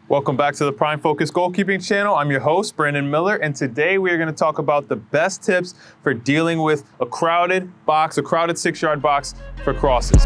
Welcome back to the Prime Focus Goalkeeping channel. I'm your host, Brandon Miller, and today we are going to talk about the best tips for dealing with a crowded box, a crowded 6-yard box for crosses.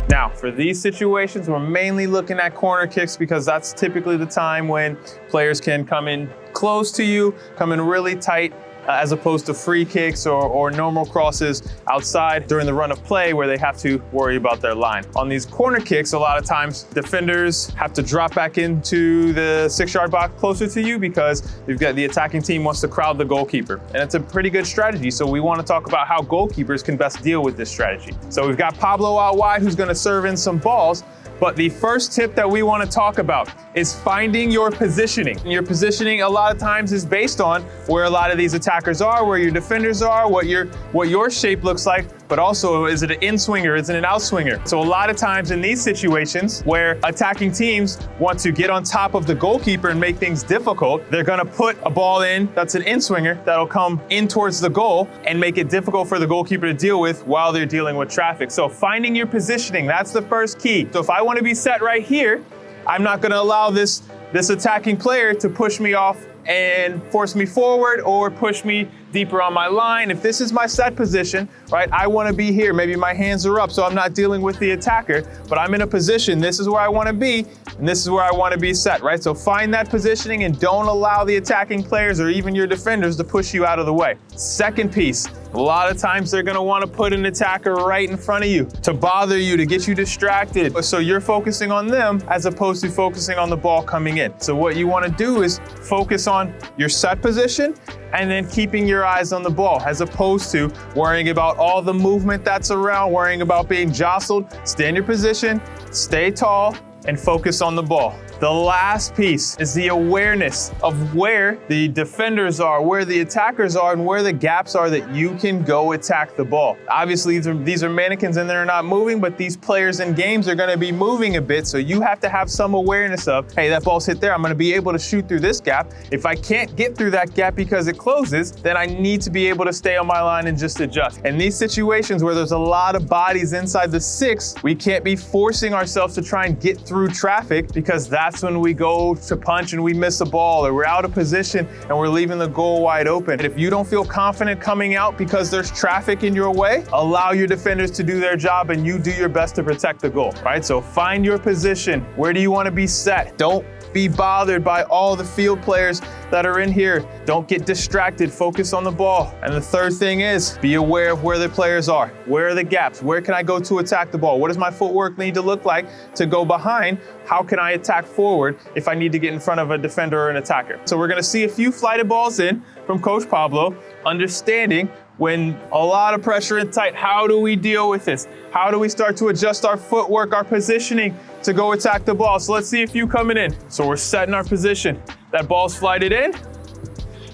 Now, for these situations, we're mainly looking at corner kicks because that's typically the time when players can come in close to you, come in really tight, as opposed to free kicks or normal crosses outside during the run of play where they have to worry about their line. On these corner kicks, a lot of times defenders have to drop back into the 6-yard box closer to you because you've got the attacking team wants to crowd the goalkeeper. And it's a pretty good strategy. So we want to talk about how goalkeepers can best deal with this strategy. So we've got Pablo out wide who's going to serve in some balls. But the first tip that we want to talk about is finding your positioning. And your positioning a lot of times is based on where a lot of these attackers are, where your defenders are, what your shape looks like, but also is it an in-swinger, is it an out-swinger? So a lot of times in these situations where attacking teams want to get on top of the goalkeeper and make things difficult, they're gonna put a ball in that's an in-swinger that'll come in towards the goal and make it difficult for the goalkeeper to deal with while they're dealing with traffic. So finding your positioning, that's the first key. So if I want to be set right here, I'm not going to allow this attacking player to push me off and force me forward or push me deeper on my line. If this is my set position, right, I want to be here. Maybe my hands are up, so I'm not dealing with the attacker, but I'm in a position. This is where I want to be, and this is where I want to be set, right? So find that positioning and don't allow the attacking players or even your defenders to push you out of the way. Second piece, a lot of times they're going to want to put an attacker right in front of you to bother you, to get you distracted. So you're focusing on them as opposed to focusing on the ball coming in. So what you want to do is focus on your set position and then keeping your eyes on the ball as opposed to worrying about all the movement that's around, worrying about being jostled. Stay in your position, stay tall, and focus on the ball. The last piece is the awareness of where the defenders are, where the attackers are, and where the gaps are that you can go attack the ball. Obviously, these are mannequins and they're not moving, but these players in games are gonna be moving a bit, so you have to have some awareness of, hey, that ball's hit there, I'm gonna be able to shoot through this gap. If I can't get through that gap because it closes, then I need to be able to stay on my line and just adjust. In these situations where there's a lot of bodies inside the 6, we can't be forcing ourselves to try and get through traffic because that's when we go to punch and we miss a ball or we're out of position and we're leaving the goal wide open. And if you don't feel confident coming out because there's traffic in your way, allow your defenders to do their job and you do your best to protect the goal, right? So find your position. Where do you want to be set? Don't be bothered by all the field players that are in here. Don't get distracted, focus on the ball. And the third thing is be aware of where the players are. Where are the gaps? Where can I go to attack the ball? What does my footwork need to look like to go behind? How can I attack forward if I need to get in front of a defender or an attacker? So we're gonna see a few flighted balls in from Coach Pablo, understanding when a lot of pressure and tight, how do we deal with this? How do we start to adjust our footwork, our positioning to go attack the ball? So let's see a few coming in. So we're setting our position. That ball's flighted in,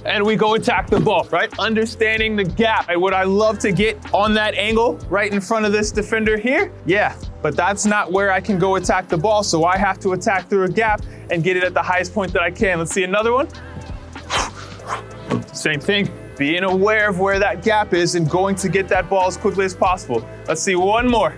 and we go attack the ball, right? Understanding the gap. And would I love to get on that angle right in front of this defender here? Yeah, but that's not where I can go attack the ball. So I have to attack through a gap and get it at the highest point that I can. Let's see another one. Same thing. Being aware of where that gap is and going to get that ball as quickly as possible. Let's see one more.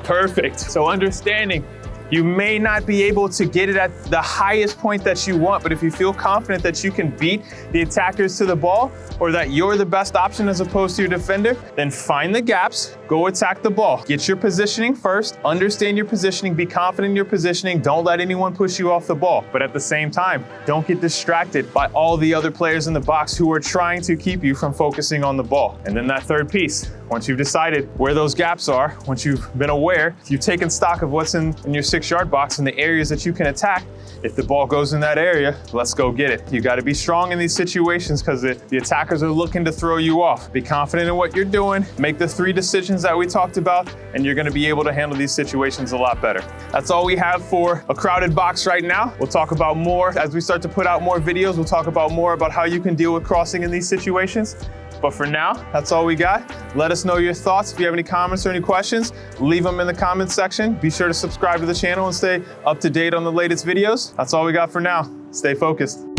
Perfect. So understanding you may not be able to get it at the highest point that you want, but if you feel confident that you can beat the attackers to the ball or that you're the best option as opposed to your defender, then find the gaps, go attack the ball. Get your positioning first, understand your positioning, be confident in your positioning, don't let anyone push you off the ball. But at the same time, don't get distracted by all the other players in the box who are trying to keep you from focusing on the ball. And then that third piece, once you've decided where those gaps are, once you've been aware, you've taken stock of what's in your 6-yard box and the areas that you can attack, if the ball goes in that area, let's go get it. You got to be strong in these situations because the attackers are looking to throw you off. Be confident in what you're doing, make the 3 decisions that we talked about, and you're going to be able to handle these situations a lot better. That's all we have for a crowded box right now. We'll talk about more as we start to put out more videos. We'll talk about more about how you can deal with crossing in these situations. But for now, that's all we got. Let us know your thoughts. If you have any comments or any questions, leave them in the comments section. Be sure to subscribe to the channel and stay up to date on the latest videos. That's all we got for now. Stay focused.